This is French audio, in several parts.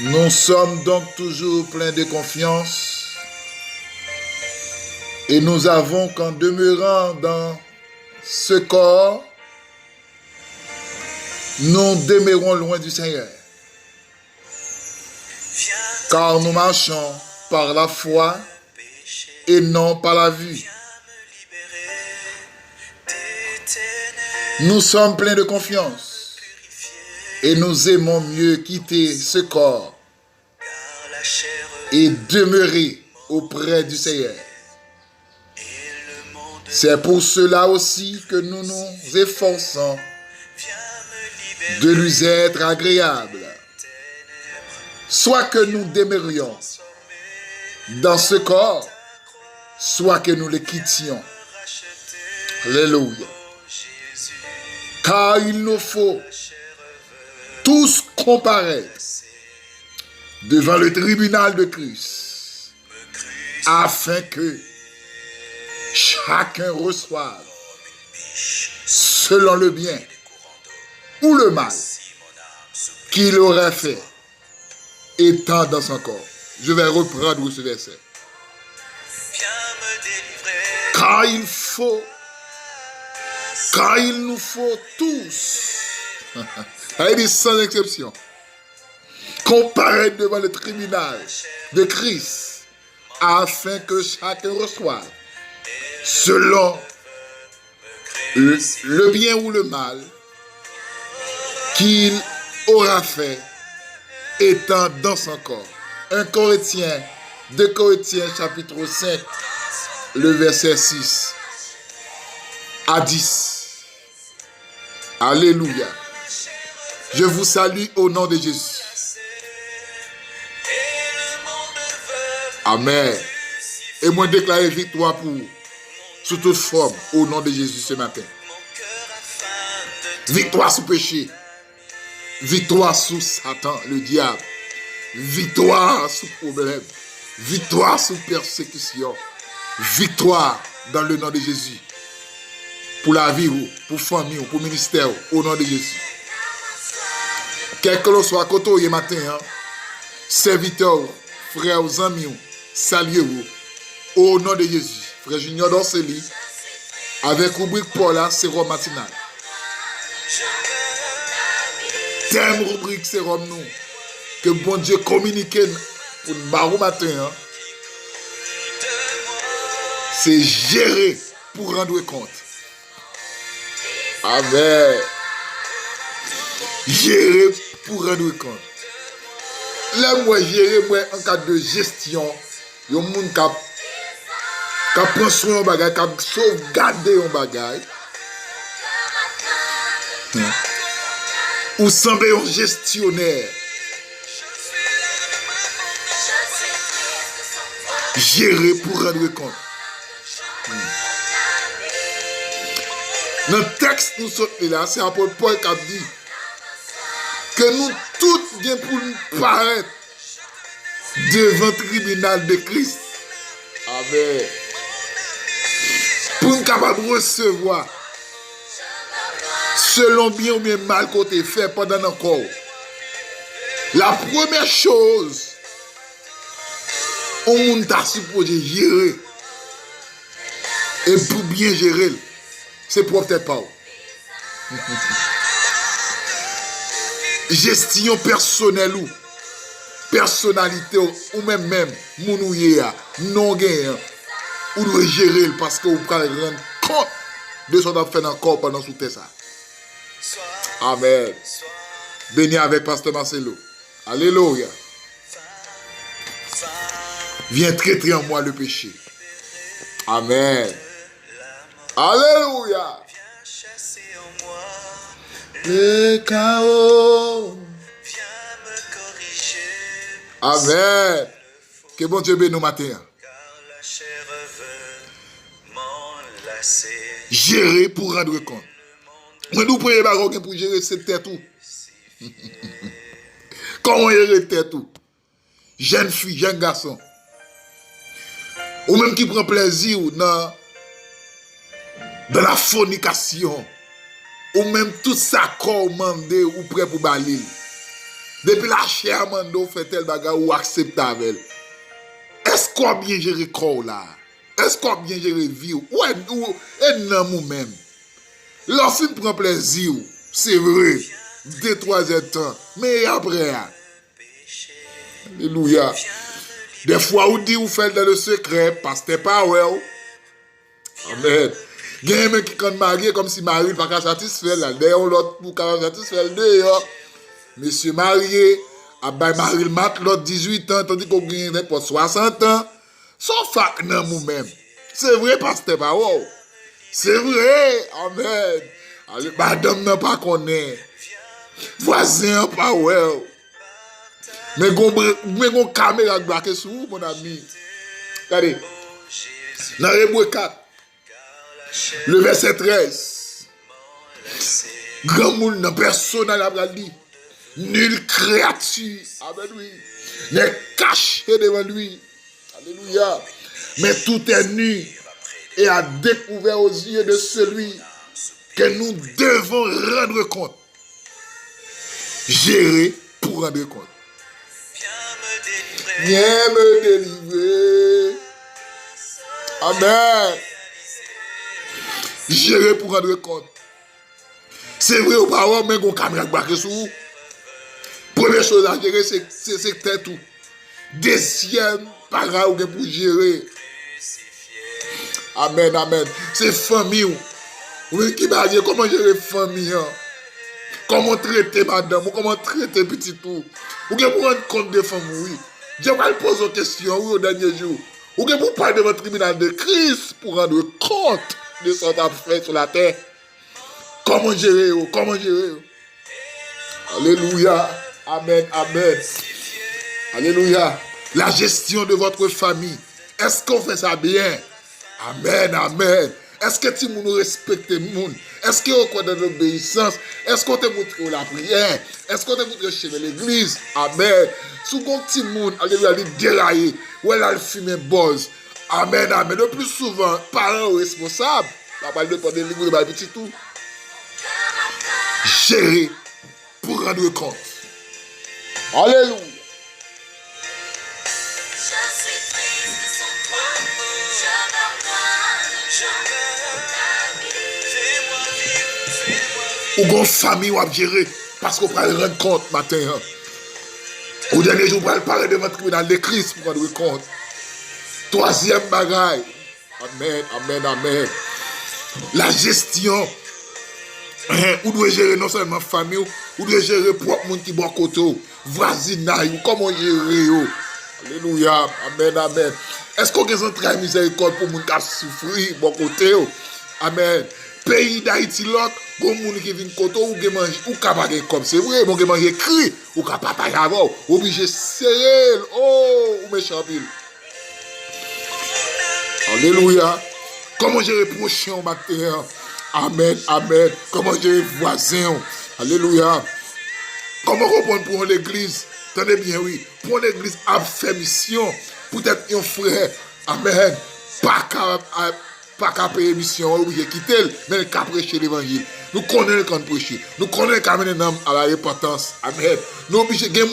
Nous sommes donc toujours pleins de confiance et nous avons qu'en demeurant dans ce corps, nous demeurons loin du Seigneur. Car nous marchons par la foi et non par la vue. Nous sommes pleins de confiance et nous aimons mieux quitter ce corps et demeurer auprès du Seigneur. C'est pour cela aussi que nous nous efforçons de lui être agréables, soit que nous demeurions dans ce corps, soit que nous le quittions. Alléluia. Car il nous faut tous comparaître devant le tribunal de Christ, afin que chacun reçoive selon le bien ou le mal qu'il aurait fait étant dans son corps. Je vais reprendre ce verset. Car il nous faut tous, il dit sans exception, comparaître devant le tribunal de Christ, afin que chacun reçoive selon le bien ou le mal qu'il aura fait étant dans son corps. 2 Corinthiens chapitre 5, le verset 6 à 10. Alléluia. Je vous salue au nom de Jésus. Amen. Et moi déclarer victoire pour sous toute forme au nom de Jésus ce matin. Victoire sous péché. Victoire sous Satan, le diable. Victoire sous problème. Victoire sous persécution. Victoire dans le nom de Jésus. Pour la vie, pour la famille, pour le ministère, au nom de Jésus. Quel que l'on soit, quand on est matin, serviteurs, frères, amis, saluez-vous au nom de Jésus. Frère Junior Dorseli, avec rubrique Paul, sérum matinal. Thème rubrique sérum nous. Que bon Dieu communique pour nous barou matin. C'est gérer pour rendre compte. Amen. Gérer pour rendre compte. Là, moi, gérer en cas de gestion, il y a des gens qui prennent soin de bagage, qui sauvegardent un bagage. Ou semblent un gestionnaire. Gérer pour rendre compte. Dans le texte nous sommes là, c'est l'apôtre Paul qui a dit que nous tous bien pour nous paraître devant le tribunal de Christ. Amen. Pour nous capables de recevoir selon bien ou bien mal qu'on t'a fait pendant notre corps. La première chose, on t'a supposé gérer. Et pour bien gérer, c'est pour peut-être pas. Gestion personnelle ou personnalité ou même mounouye non gain ou doit gérer parce que vous pouvez rendre compte de ce qu'on a fait dans le corps pendant sous ça. Amen. Béni avec Pasteur Marcelo. Alléluia. Viens traiter en moi le péché. Amen. Alléluia. Le chaos. Amen. Que bon Dieu bénisse nous matin. Gérer pour rendre compte. Moi, nous prenons pour gérer cette tête tout. Comment gérer tête tout? Jeune fille, jeune garçon. Ou même qui prend plaisir dans la fornication. Ou même tout ça commandé ou prêt pour baler. Depuis la chair mando fait tel bagage ou acceptable. Est-ce qu'on bien géré corps là? Est-ce qu'on bien géré vie ou non nous-même? Lorsqu'on prend plaisir, c'est vrai, 2-3 temps, mais après, alléluia. Des fois, on dit, on fait dans le secret, parce que pas ouais. Amen. Il y a un mec qui est marié comme si Marie n'a pas satisfait là. D'ailleurs, l'autre pour pas satisfait d'ailleurs. Monsieur marié, Marie le mat, l'autre 18 ans, tandis qu'on gagne pour 60 ans. Sauf que non, nous-mêmes. C'est vrai, parce que pas wow. C'est vrai. Amen. Madame n'a pas connaît. Voisin pas ouais. Mais gon caméra braqué sur vous, mon ami. Regardez. Dans Hébreux 4, le verset 13. Grand monde n'a personne à la dit. Nulle créature, avec lui, n'est caché devant lui. Alléluia. Mais tout est nu et a découvert aux yeux de celui que nous devons rendre compte. Gérer pour rendre compte. Viens me délivrer. Amen. Gérer pour rendre compte. C'est vrai ou pas, mais on caméra braquée sur vous. Première chose à gérer, c'est tout. Deuxième parole pour gérer. Amen, amen. C'est famille. Oui, qui va dire comment gérer famille. Comment traiter madame, comment traiter petit tout. Ou bien pour rendre compte des femmes, oui. Dieu va poser une question, oui, au dernier jour. Ou bien pour parler de votre tribunal de Christ, pour rendre compte de ce qu'on a fait sur la terre. Comment gérer, comment gérer. Alléluia. Amen, amen. Alléluia. La gestion de votre famille. Est-ce qu'on fait ça bien? Amen, amen. Est-ce que tu nous respectes le monde? Est-ce qu'on connaît l'obéissance? Est-ce qu'on te montre la prière? Est-ce qu'on te montre chez l'église? Amen. Sous ton petit monde, alléluia, il déraille. Ou elle a le fumé buzz. Amen, amen. Le plus souvent, parents responsables. La parole de l'église de ma petite tout. Gérer pour rendre compte. Alléluia. Ou gon famille ou à gérer parce qu'on va rendre compte matin. Au dernier jour, on va parler de votre tribunal de Christ pour rendre compte. Troisième bagaille. Amen, amen, amen. La gestion. Ou doit gérer non seulement famille, ou doit gérer propre monde qui boit côté, voisinage, comment gérer. Alléluia, amen, amen. Est-ce qu'on a un travail miséricorde pour moun qui souffrir bon côté? Amen. Pays d'Haïti l'autre, gon moun qui vient côté ou qui mange ou capable comme c'est vrai, bon qui mange écrit ou capable pas avoir, obligé serrer. Oh, ou méchant pile. Alléluia. Comment gérer prochain au matin? Amen, amen. Comment gérer voisin? Alléluia. Comment répondre pour l'église? Tenez bien, oui. Pour l'église a fait mission. Peut-être un frère. Amen. Pas qu'à payer mission, obligé quitter, mais qu'à prêcher l'évangile. Nous connaissons quand prêcher. Nous connaissons quand même à la repentance. Amen. Nous obligés de gens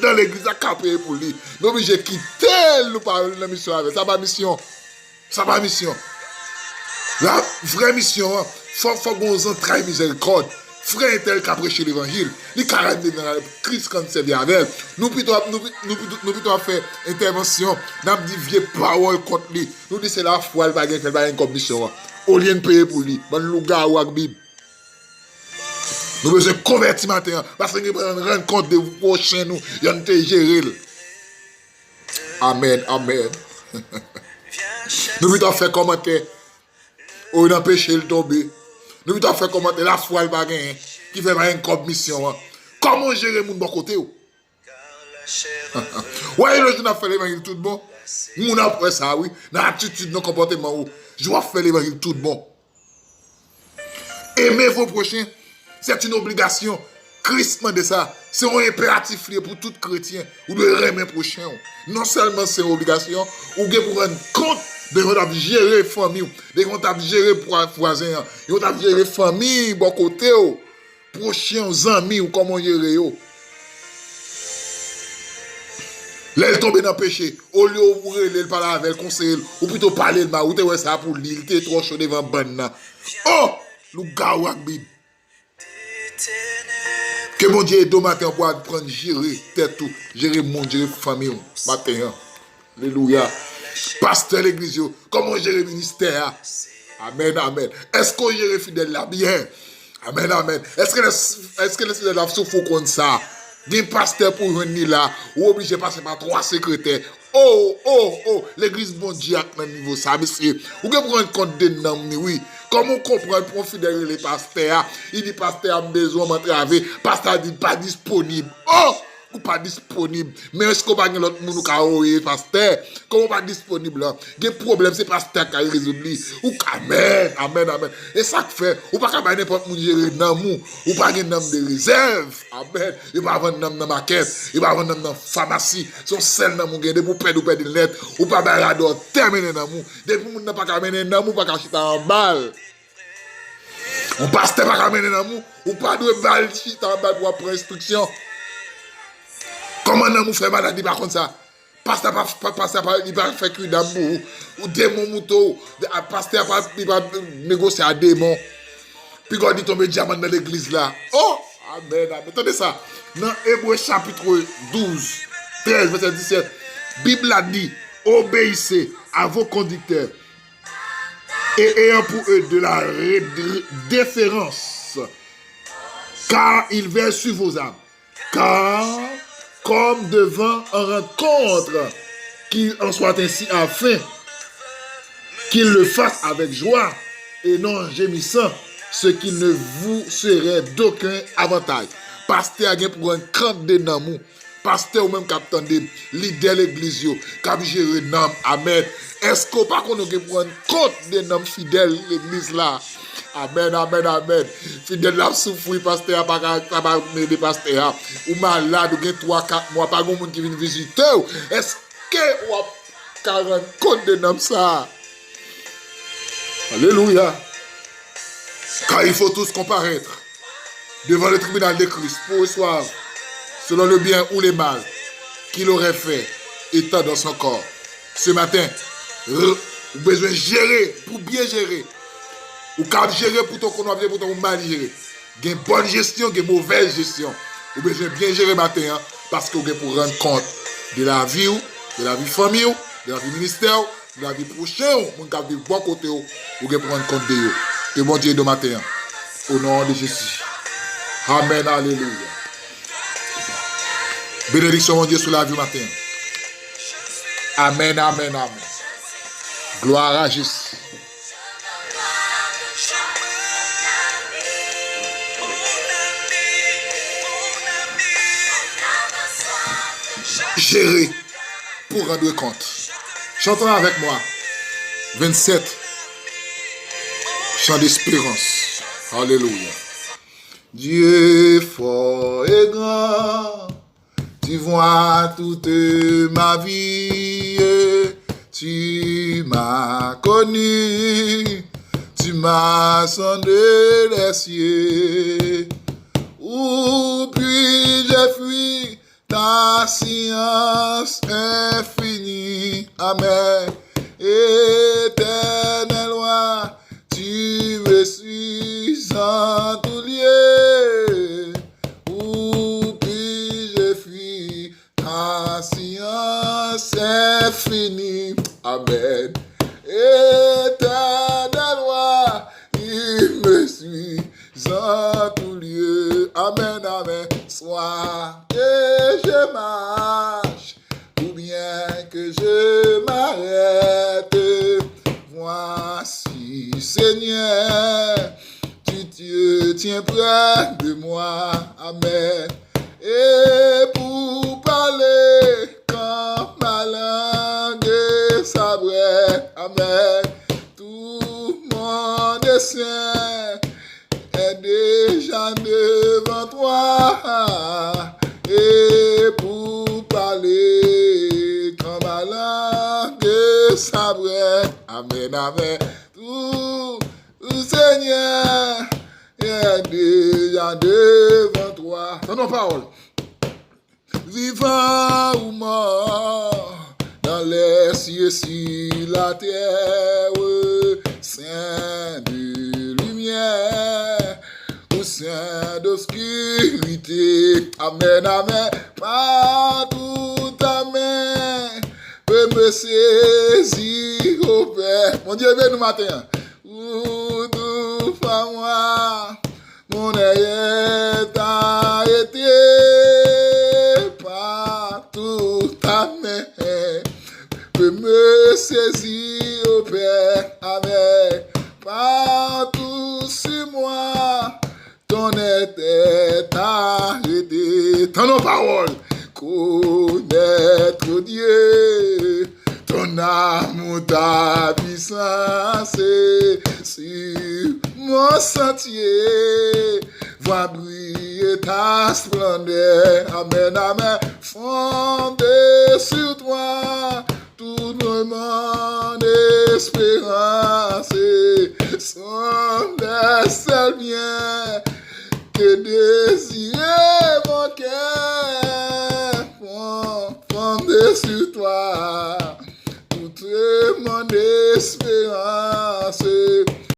dans l'église à payer pour lui. Nous obligés de quitter nous par la mission avec. Ça va mission. Ça va mission. La vraie mission, faut qu'on entraille miséricorde. Frère tel qui a prêché l'évangile, les caractères dans Christ quand c'est bien avec. Nous plutôt faire intervention, nous dit vieille parole contre lui. Nous dit c'est la foi, elle va gagner une commission. Au lieu de payer pour lui, bon louga ou Bible. Nous besoin convertir maintenant parce que nous devons rendre compte de vos prochains nous, y en te gérer. Amen, amen. Nous plutôt faire commentaire. On a empêché le tomber. Nous devons faire commenter la foi le bagage qui fait une commission. Comment gérer mon bon côté? Ouais, le jour a fait l'évangile tout bon. Mon après ça, oui. Dans l'attitude, dans le comportement, je vais faire l'évangile tout bon. Aimer vos prochains, c'est une obligation. Christ m'a dit ça. C'est un impératif pour tout chrétien. Ou de aimer prochain. Non seulement c'est une obligation, ou bien pour rendre compte de votre gérer famille, de votre gérer voisin, de votre gérer famille, bon côté, prochain, amis, ou comment gérer. Là, il tombe dans le péché. Au lieu de mourir, il parle avec le conseil, ou plutôt parler de ma, ou te ouais ça pour l'île, il était trop chaud devant ban. Oh! Le gars ou Bible. Que mon Dieu aide matin pour prendre gérer tête tout, gérer monde, gérer famille matin. Alléluia. Pasteur l'église, comment gérer ministère? Amen, amen. Est-ce qu'on gère fidèle là bien? Amen, amen. Est-ce que les fidèles là souffrent comme ça? Des pasteurs pour venir là, ou obligé de passer par 3 secrétaires. Oh, l'église bon Dieu à un niveau ça, monsieur. Vous pouvez prendre compte de nom, oui. Comment comprendre pour fidèle les pasteurs? Il dit pasteur a besoin de travailler, pasteur dit pas disponible. Oh! Ou pas disponible. Mais est-ce qu'on va gagner l'autre monde qui a pasteur? Comment pas disponible là? Il y a un problème, c'est pasteur qui a résolu. Ou amen. Et ça fait, ou pas qu'à n'importe où gérer dans mou, ou pas gagner nom de réserve. Amen. Il va avoir nom dans ma caisse, il va avoir nom dans la pharmacie. Son sel dans mou, de pour perdre des lettres, ou pas barador terminer dans mou. Depuis moun n'a pas qu'à mener dans mou, pas qu'à chita en balle. On pasteur pas qu'à mener dans mou, ou pas de balle chita en balle pour prendre instruction. Comment on fait maladie par contre ça? Pasteur il va faire cuire d'amour ou démon mouton, pasteur il va négocier à démon. Puis quand il tombe diamant dans l'église là. Oh, amen. Attendez ça. Dans Hébreux chapitre 12, 13, verset 17, Bible a dit, obéissez à vos conducteurs et ayant pour eux de la déférence, car ils veillent sur vos âmes. Car comme devant en rencontre, qu'il en soit ainsi afin qu'il le fasse avec joie et non gémissant, ce qui ne vous serait d'aucun avantage. Pasteur a pour un cran de namou, pasteur ou même capitaine de leader l'église, cap gérer nam, amen. Est-ce qu'on pas qu'on a pour un compte de nam fidèle l'église là? Amen. Fidèle la souffrir, pasteur, pas m'aider pasteur. Ou malade, ou 3-4 mois, pas de monde qui vient visiter. Est-ce que ou a 40 compte de nam ça? Alléluia. Car il faut tous comparaître devant le tribunal de Christ pour recevoir, selon le bien ou le mal qu'il aurait fait étant dans son corps. Ce matin, vous avez besoin de gérer, pour bien gérer. Ou quand gérer pour ton connoisseur, pour ton mal gérer. Il y a une bonne gestion, il y a une mauvaise gestion. Vous avez besoin de bien gérer matin, parce que vous avez pour rendre compte de la vie, de la vie famille, de la vie ministère, de la vie prochaine, vous avez de bon côté, vous avez pour rendre compte de vous. Que bon Dieu de matin, au nom de Jésus. Amen, alléluia. Bénédiction, mon Dieu, sur la vie matin. Amen. Gloire à Jésus. Gérer pour rendre compte. Chantons avec moi. 27. Chant d'espérance. Alléluia. Dieu fort et grand, tu vois toute ma vie, tu m'as connu, tu m'as sondé les cieux, où puis-je fuir ta science infinie, amen, éternel roi, tu me suis en tout lieu, où puis-je fuir ta science infinie, amen, éternel roi, il me suit en tout lieu, amen, soit que je marche, ou bien que je m'arrête, voici, Seigneur, tu te tiens près de moi, amen, et pour parler quand ma langue s'abrège, amen, tout mon dessein est déjà devant toi, et pour parler quand ma langue s'abrège, amen, tout Seigneur est déjà devant toi. Dans nos paroles, vivant ou mort, dans les cieux sur la terre, Saint de lumière, au sein d'obscurité, amen, amen, partout ta main peut me saisir au Père. Mon Dieu, viens nous matin. Ou tout par moi, mon œil t'a été partout ta main peut me saisir au Père, amen. Partout sur moi, ton était arrêté. Ton nos paroles, connaître Dieu, ton amour, ta puissance, sur mon sentier, va briller ta splendeur, amen, amen, fondé sur toi. Tout le monde espérance sont les seuls biens que désirait mon cœur.